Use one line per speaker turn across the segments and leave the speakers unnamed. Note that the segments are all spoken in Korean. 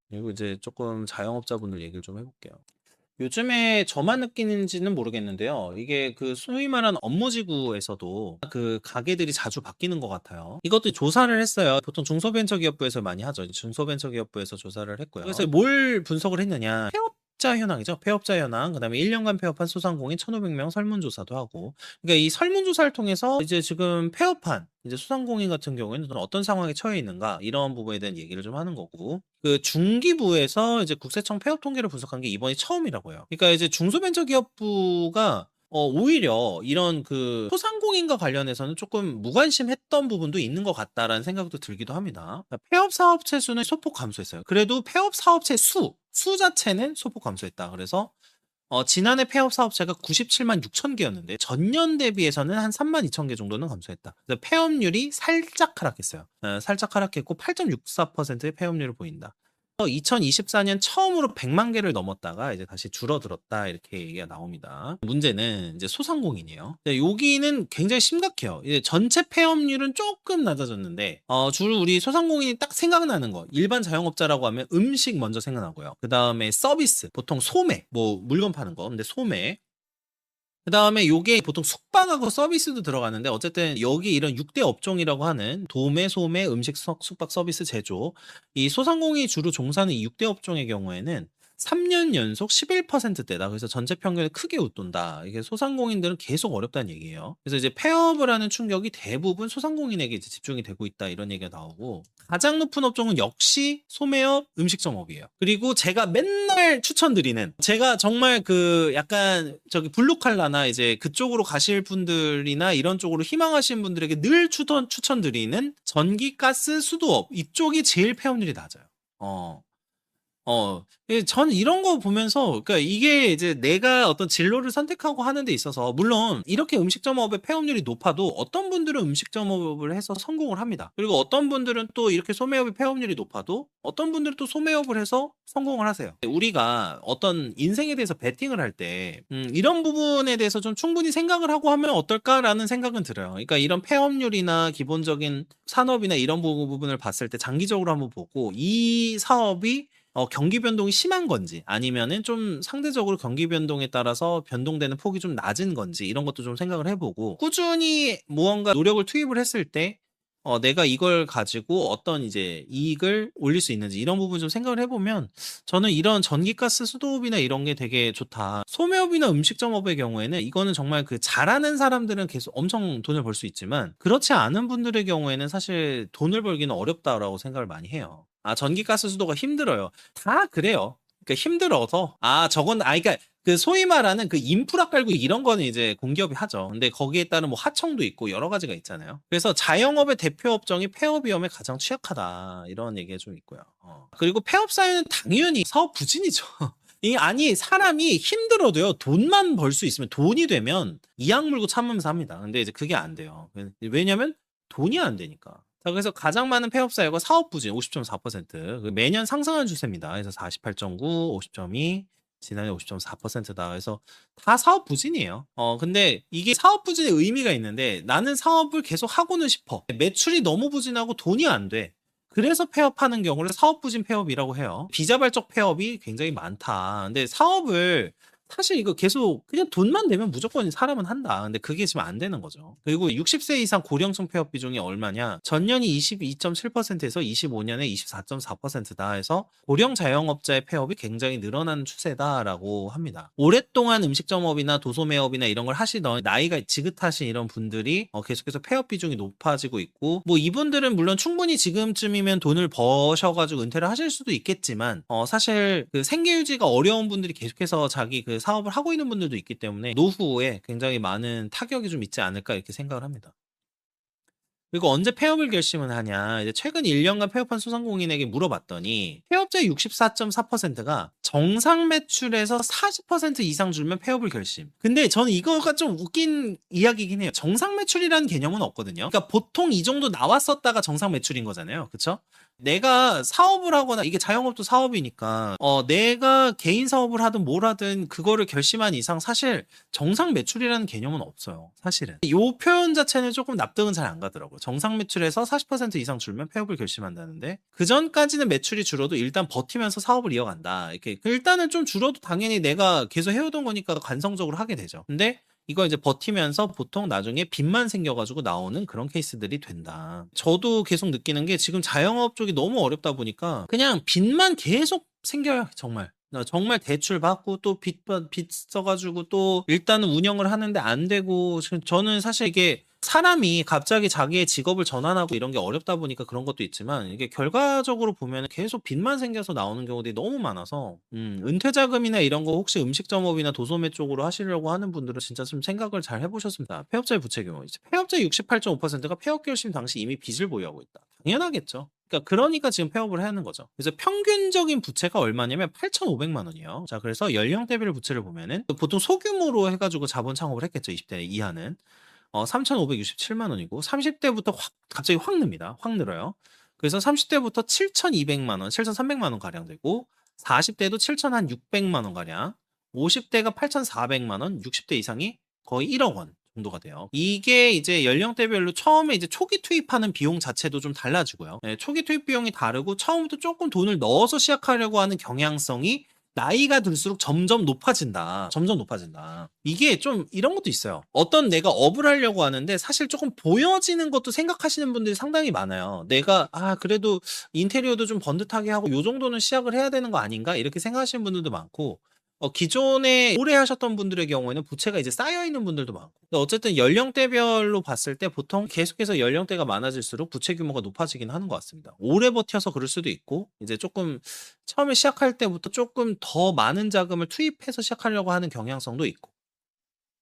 그리고 이제 조금 자영업자분들 얘기를 좀 해볼게요. 요즘에 저만 느끼는지는 모르겠는데요. 이게 그 소위 말하는 업무지구에서도 그 가게들이 자주 바뀌는 것 같아요. 이것도 조사를 했어요. 보통 중소벤처기업부에서 많이 하죠. 중소벤처기업부에서 조사를 했고요. 그래서 뭘 분석을 했느냐. 폐업자 현황이죠. 폐업자 현황. 그다음에 1년간 폐업한 소상공인 1,500명 설문조사도 하고. 그러니까 이 설문조사를 통해서 이제 지금 폐업한 이제 소상공인 같은 경우에는 어떤 상황에 처해 있는가 이런 부분에 대한 얘기를 좀 하는 거고 그 중기부에서 이제 국세청 폐업 통계를 분석한 게 이번이 처음이라고 해요. 그러니까 이제 중소벤처기업부가 오히려 이런 그 소상공인과 관련해서는 조금 무관심했던 부분도 있는 것 같다라는 생각도 들기도 합니다. 그러니까 폐업 사업체 수는 소폭 감소했어요. 그래도 폐업 사업체 수 자체는 소폭 감소했다. 그래서 지난해 폐업 사업체가 97만 6천 개였는데 전년 대비해서는 한 3만 2천 개 정도는 감소했다. 그래서 폐업률이 살짝 하락했어요. 살짝 하락했고 8.64%의 폐업률을 보인다. 2024년 처음으로 100만 개를 넘었다가 이제 다시 줄어들었다 이렇게 얘기가 나옵니다. 문제는 이제 소상공인이에요. 여기는 굉장히 심각해요. 이제 전체 폐업률은 조금 낮아졌는데 주로 우리 소상공인이 딱 생각나는 거 일반 자영업자라고 하면 음식 먼저 생각나고요. 그 다음에 서비스 보통 소매 뭐 물건 파는 거 근데 소매 그다음에 요게 보통 숙박하고 서비스도 들어가는데 어쨌든 여기 이런 6대 업종이라고 하는 도매, 소매, 음식, 숙박, 서비스, 제조 이 소상공인이 주로 종사하는 이 6대 업종의 경우에는 3년 연속 11%대다. 그래서 전체 평균에 크게 웃돈다. 이게 소상공인들은 계속 어렵다는 얘기예요. 그래서 이제 폐업을 하는 충격이 대부분 소상공인에게 이제 집중이 되고 있다. 이런 얘기가 나오고 가장 높은 업종은 역시 소매업, 음식점업이에요. 그리고 제가 맨날 추천드리는 제가 정말 그 약간 저기 블루칼라나 이제 그쪽으로 가실 분들이나 이런 쪽으로 희망하시는 분들에게 늘 추천드리는 전기, 가스, 수도업 이쪽이 제일 폐업률이 낮아요. 전 이런 거 보면서, 그러니까 이게 이제 내가 어떤 진로를 선택하고 하는 데 있어서, 물론 이렇게 음식점업의 폐업률이 높아도 어떤 분들은 음식점업을 해서 성공을 합니다. 그리고 어떤 분들은 또 이렇게 소매업의 폐업률이 높아도 어떤 분들은 또 소매업을 해서 성공을 하세요. 우리가 어떤 인생에 대해서 베팅을 할 때, 이런 부분에 대해서 좀 충분히 생각을 하고 하면 어떨까라는 생각은 들어요. 그러니까 이런 폐업률이나 기본적인 산업이나 이런 부분을 봤을 때 장기적으로 한번 보고, 이 사업이 경기 변동이 심한 건지 아니면은 좀 상대적으로 경기 변동에 따라서 변동되는 폭이 좀 낮은 건지 이런 것도 좀 생각을 해보고 꾸준히 무언가 노력을 투입을 했을 때 내가 이걸 가지고 어떤 이제 이익을 올릴 수 있는지 이런 부분 좀 생각을 해보면 저는 이런 전기가스 수도업이나 이런 게 되게 좋다. 소매업이나 음식점업의 경우에는 이거는 정말 그 잘하는 사람들은 계속 엄청 돈을 벌 수 있지만 그렇지 않은 분들의 경우에는 사실 돈을 벌기는 어렵다라고 생각을 많이 해요. 전기가스 수도가 힘들어요. 다 그래요. 그러니까 힘들어서 저건 그러니까 그 소위 말하는 그 인프라 깔고 이런 거는 이제 공기업이 하죠. 근데 거기에 따른 뭐 하청도 있고 여러 가지가 있잖아요. 그래서 자영업의 대표 업종이 폐업 위험에 가장 취약하다 이런 얘기가 좀 있고요. 그리고 폐업 사유는 당연히 사업 부진이죠. 아니 사람이 힘들어도요 돈만 벌 수 있으면 돈이 되면 이악 물고 참으면서 합니다. 근데 이제 그게 안 돼요. 왜냐면 돈이 안 되니까. 자, 그래서 가장 많은 폐업 사유가 사업 부진 50.4%. 매년 상승하는 추세입니다. 그래서 48.9, 50.2, 지난해 50.4%다. 그래서 다 사업 부진이에요. 근데 이게 사업 부진의 의미가 있는데 나는 사업을 계속 하고는 싶어. 매출이 너무 부진하고 돈이 안 돼. 그래서 폐업하는 경우를 사업 부진 폐업이라고 해요. 비자발적 폐업이 굉장히 많다. 근데 사업을 사실 이거 계속 그냥 돈만 내면 무조건 사람은 한다. 근데 그게 지금 안 되는 거죠. 그리고 60세 이상 고령층 폐업 비중이 얼마냐? 전년이 22.7%에서 25년에 24.4%다 해서 고령 자영업자의 폐업이 굉장히 늘어나는 추세다라고 합니다. 오랫동안 음식점업이나 도소매업이나 이런 걸 하시던 나이가 지긋하신 이런 분들이 계속해서 폐업 비중이 높아지고 있고 뭐 이분들은 물론 충분히 지금쯤이면 돈을 버셔가지고 은퇴를 하실 수도 있겠지만 사실 그 생계 유지가 어려운 분들이 계속해서 자기 그 사업을 하고 있는 분들도 있기 때문에 노후에 굉장히 많은 타격이 좀 있지 않을까 이렇게 생각을 합니다. 그리고 언제 폐업을 결심을 하냐. 이제 최근 1년간 폐업한 소상공인에게 물어봤더니 폐업자의 64.4%가 정상 매출에서 40% 이상 줄면 폐업을 결심. 근데 저는 이거가 좀 웃긴 이야기긴 해요. 정상 매출이라는 개념은 없거든요. 그러니까 보통 이 정도 나왔었다가 정상 매출인 거잖아요. 그쵸? 내가 사업을 하거나 이게 자영업도 사업이니까 내가 개인 사업을 하든 뭘 하든 그거를 결심한 이상 사실 정상 매출이라는 개념은 없어요. 사실은. 이 표현 자체는 조금 납득은 잘 안 가더라고요. 정상 매출에서 40% 이상 줄면 폐업을 결심한다는데 그 전까지는 매출이 줄어도 일단 버티면서 사업을 이어간다. 이렇게 일단은 좀 줄어도 당연히 내가 계속 해오던 거니까 관성적으로 하게 되죠. 근데 이거 이제 버티면서 보통 나중에 빚만 생겨가지고 나오는 그런 케이스들이 된다. 저도 계속 느끼는 게 지금 자영업 쪽이 너무 어렵다 보니까 그냥 빚만 계속 생겨요. 정말 대출 받고 또 빚 써가지고 또 일단은 운영을 하는데 안 되고 저는 사실 이게 사람이 갑자기 자기의 직업을 전환하고 이런 게 어렵다 보니까 그런 것도 있지만 이게 결과적으로 보면 계속 빚만 생겨서 나오는 경우들이 너무 많아서 은퇴 자금이나 이런 거 혹시 음식점업이나 도소매 쪽으로 하시려고 하는 분들은 진짜 좀 생각을 잘 해보셨습니다. 폐업자의 부채 규모 이제 폐업자의 68.5%가 폐업 결심 당시 이미 빚을 보유하고 있다. 당연하겠죠. 그러니까 지금 폐업을 하는 거죠. 그래서 평균적인 부채가 얼마냐면 8,500만 원이에요. 자, 그래서 연령대별 부채를 보면은 보통 소규모로 해가지고 자본 창업을 했겠죠. 20대 이하는 3,567만 원이고 30대부터 갑자기 확 늡니다. 확 늘어요. 그래서 30대부터 7,200만 원, 7,300만 원 가량 되고 40대도 7,600만 원 가량, 50대가 8,400만 원, 60대 이상이 거의 1억 원 정도가 돼요. 이게 이제 연령대별로 처음에 이제 초기 투입하는 비용 자체도 좀 달라지고요. 네, 초기 투입 비용이 다르고 처음부터 조금 돈을 넣어서 시작하려고 하는 경향성이 나이가 들수록 점점 높아진다. 점점 높아진다. 이게 좀 이런 것도 있어요. 어떤 내가 업을 하려고 하는데 사실 조금 보여지는 것도 생각하시는 분들이 상당히 많아요. 내가 그래도 인테리어도 좀 번듯하게 하고 요 정도는 시작을 해야 되는 거 아닌가? 이렇게 생각하시는 분들도 많고 기존에 오래 하셨던 분들의 경우에는 부채가 이제 쌓여 있는 분들도 많고 근데 어쨌든 연령대별로 봤을 때 보통 계속해서 연령대가 많아질수록 부채 규모가 높아지긴 하는 것 같습니다. 오래 버텨서 그럴 수도 있고 이제 조금 처음에 시작할 때부터 조금 더 많은 자금을 투입해서 시작하려고 하는 경향성도 있고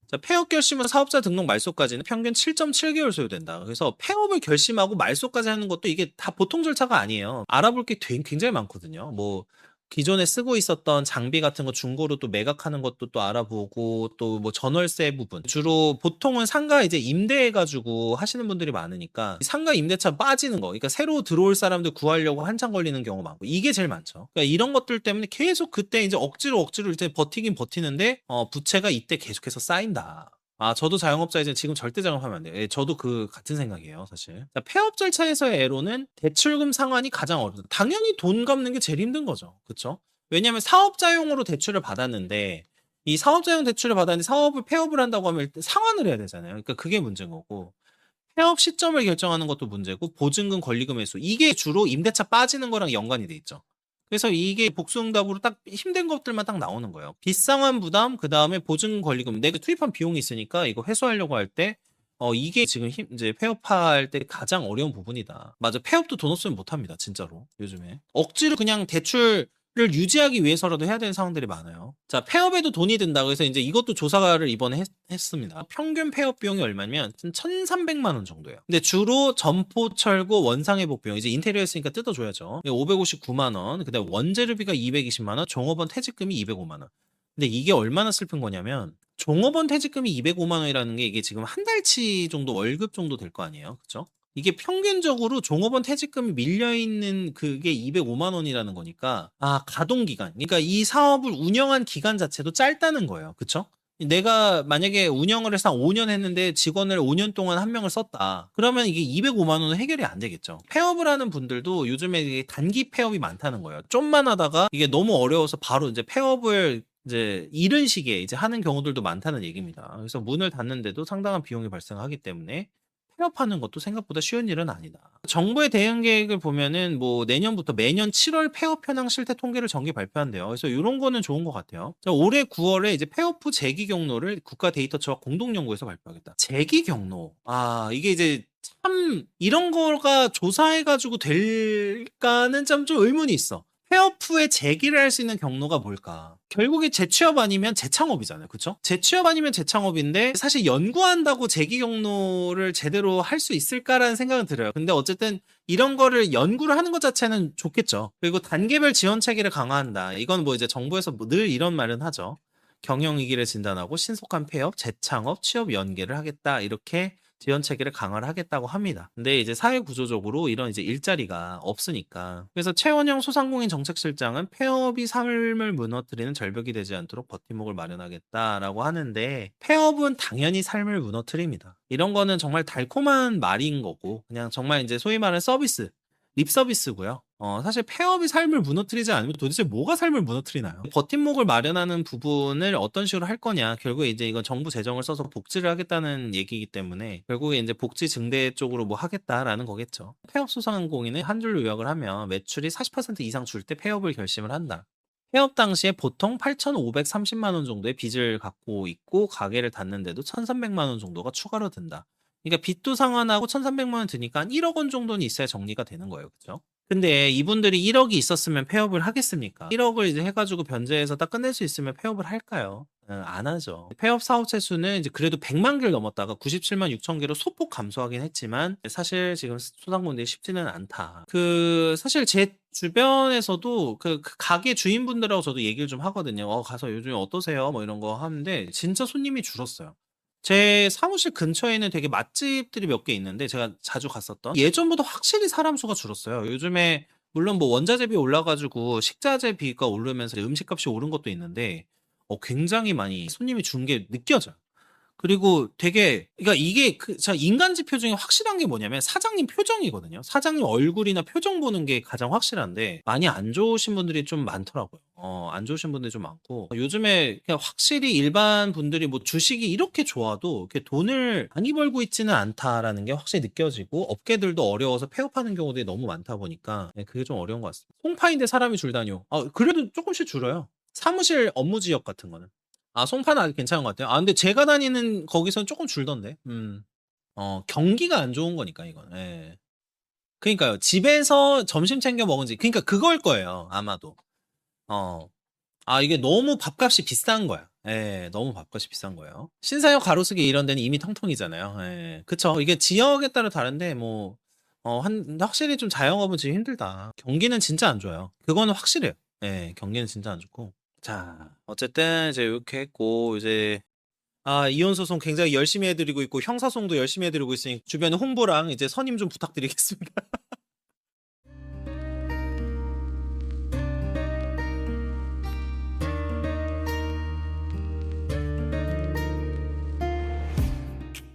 자, 폐업 결심은 사업자 등록 말소까지는 평균 7.7개월 소요된다. 그래서 폐업을 결심하고 말소까지 하는 것도 이게 다 보통 절차가 아니에요. 알아볼 게 굉장히 많거든요. 뭐 기존에 쓰고 있었던 장비 같은 거 중고로 또 매각하는 것도 또 알아보고 또 뭐 전월세 부분 주로 보통은 상가 이제 임대해가지고 하시는 분들이 많으니까 상가 임대차 빠지는 거 그러니까 새로 들어올 사람들 구하려고 한참 걸리는 경우 많고 이게 제일 많죠. 그러니까 이런 것들 때문에 계속 그때 이제 억지로 이제 버티긴 버티는데 부채가 이때 계속해서 쌓인다. 저도 자영업자이지만 지금 절대 자영업하면 안 돼요. 예, 저도 같은 생각이에요, 사실. 자, 폐업 절차에서의 애로는 대출금 상환이 가장 어렵다. 당연히 돈 갚는 게 제일 힘든 거죠. 그쵸? 왜냐면 사업자용으로 대출을 받았는데, 이 사업자용 대출을 받았는데 사업을 폐업을 한다고 하면 일단 상환을 해야 되잖아요. 그러니까 그게 문제인 거고. 폐업 시점을 결정하는 것도 문제고, 보증금, 권리금 회수. 이게 주로 임대차 빠지는 거랑 연관이 돼 있죠. 그래서 이게 복수응답으로 딱 힘든 것들만 딱 나오는 거예요. 빚상환 부담, 그 다음에 보증금 권리금. 내가 투입한 비용이 있으니까 이거 회수하려고 할 때, 이게 지금 이제 폐업할 때 가장 어려운 부분이다. 맞아. 폐업도 돈 없으면 못 합니다. 진짜로. 요즘에. 억지로 그냥 대출을 유지하기 위해서라도 해야 되는 상황들이 많아요. 자, 폐업에도 돈이 든다. 그래서 이제 이것도 조사를 이번에 했습니다. 평균 폐업 비용이 얼마면 1,300만 원 정도예요. 근데 주로 점포 철거 원상회복 비용 이제 인테리어 했으니까 뜯어줘야죠. 559만 원. 그다음에 원재료비가 220만 원, 종업원 퇴직금이 205만 원. 근데 이게 얼마나 슬픈 거냐면 종업원 퇴직금이 205만 원이라는 게 이게 지금 한 달치 정도 월급 정도 될 거 아니에요. 그렇죠? 이게 평균적으로 종업원 퇴직금이 밀려있는 그게 205만 원이라는 거니까 가동기간 그러니까 이 사업을 운영한 기간 자체도 짧다는 거예요. 그쵸? 내가 만약에 운영을 해서 한 5년 했는데 직원을 5년 동안 한 명을 썼다. 그러면 이게 205만 원은 해결이 안 되겠죠. 폐업을 하는 분들도 요즘에 이게 단기 폐업이 많다는 거예요. 좀만 하다가 이게 너무 어려워서 바로 이제 폐업을 이제 이른 시기에 이제 하는 경우들도 많다는 얘기입니다. 그래서 문을 닫는데도 상당한 비용이 발생하기 때문에 폐업하는 것도 생각보다 쉬운 일은 아니다. 정부의 대응 계획을 보면은 뭐 내년부터 매년 7월 폐업 현황 실태 통계를 정기 발표한대요. 그래서 이런 거는 좋은 것 같아요. 자, 올해 9월에 이제 폐업 후 재기 경로를 국가 데이터처와 공동 연구해서 발표하겠다. 재기 경로. 이게 이제 참 이런 거가 조사해가지고 될까는 좀 의문이 있어. 폐업 후에 재기를 할 수 있는 경로가 뭘까? 결국에 재취업 아니면 재창업이잖아요. 그쵸? 재취업 아니면 재창업인데 사실 연구한다고 재기 경로를 제대로 할 수 있을까라는 생각은 들어요. 근데 어쨌든 이런 거를 연구를 하는 것 자체는 좋겠죠. 그리고 단계별 지원 체계를 강화한다. 이건 뭐 이제 정부에서 늘 이런 말은 하죠. 경영 위기를 진단하고 신속한 폐업, 재창업, 취업 연계를 하겠다. 이렇게 지원 체계를 강화를 하겠다고 합니다. 근데 이제 사회 구조적으로 이런 이제 일자리가 없으니까. 그래서 최원영 소상공인 정책실장은 폐업이 삶을 무너뜨리는 절벽이 되지 않도록 버팀목을 마련하겠다라고 하는데 폐업은 당연히 삶을 무너뜨립니다. 이런 거는 정말 달콤한 말인 거고 그냥 정말 이제 소위 말하는 서비스, 립 서비스고요. 사실 폐업이 삶을 무너뜨리지 않으면 도대체 뭐가 삶을 무너뜨리나요? 버팀목을 마련하는 부분을 어떤 식으로 할 거냐. 결국에 이제 이건 정부 재정을 써서 복지를 하겠다는 얘기이기 때문에 결국에 이제 복지 증대 쪽으로 뭐 하겠다라는 거겠죠. 폐업 소상공인은 한 줄로 요약을 하면 매출이 40% 이상 줄 때 폐업을 결심을 한다. 폐업 당시에 보통 8,530만 원 정도의 빚을 갖고 있고 가게를 닫는데도 1,300만 원 정도가 추가로 든다. 그러니까 빚도 상환하고 1,300만 원 드니까 한 1억 원 정도는 있어야 정리가 되는 거예요. 그죠? 근데 이분들이 1억이 있었으면 폐업을 하겠습니까? 1억을 이제 해가지고 변제해서 딱 끝낼 수 있으면 폐업을 할까요? 안 하죠. 폐업 사업체 수는 이제 그래도 100만 개를 넘었다가 97만 6천 개로 소폭 감소하긴 했지만 사실 지금 소상공인들이 쉽지는 않다. 사실 제 주변에서도 그 가게 주인분들하고 저도 얘기를 좀 하거든요. 가서 요즘에 어떠세요? 뭐 이런 거 하는데 진짜 손님이 줄었어요. 제 사무실 근처에는 되게 맛집들이 몇 개 있는데 제가 자주 갔었던 예전보다 확실히 사람 수가 줄었어요. 요즘에 물론 뭐 원자재비 올라 가지고 식자재비가 오르면서 음식값이 오른 것도 있는데 굉장히 많이 손님이 준 게 느껴져요. 그리고 되게 그러니까 이게 자 인간 지표 중에 확실한 게 뭐냐면 사장님 표정이거든요. 사장님 얼굴이나 표정 보는 게 가장 확실한데 많이 안 좋으신 분들이 좀 많더라고요. 안 좋으신 분들이 좀 많고 요즘에 그냥 확실히 일반 분들이 뭐 주식이 이렇게 좋아도 이렇게 돈을 많이 벌고 있지는 않다라는 게 확실히 느껴지고 업계들도 어려워서 폐업하는 경우들이 너무 많다 보니까 그게 좀 어려운 것 같습니다. 송파인데 사람이 줄다니요. 그래도 조금씩 줄어요. 사무실 업무 지역 같은 거는. 송파는 아직 괜찮은 것 같아요. 근데 제가 다니는 거기서는 조금 줄던데. 경기가 안 좋은 거니까 이건. 예. 그니까요. 집에서 점심 챙겨 먹은지 그러니까 그걸 거예요, 아마도. 어. 이게 너무 밥값이 비싼 거야. 예. 너무 밥값이 비싼 거예요. 신사역 가로수길 이런 데는 이미 텅텅이잖아요. 예. 그쵸. 이게 지역에 따라 다른데 뭐 확실히 좀 자영업은 지금 힘들다. 경기는 진짜 안 좋아요. 그거는 확실해요. 예. 경기는 진짜 안 좋고. 자, 어쨌든 이제 요렇게 했고 이제 이혼 소송 굉장히 열심히 해 드리고 있고 형사소송도 열심히 해 드리고 있으니 주변에 홍보랑 이제 선임 좀 부탁드리겠습니다.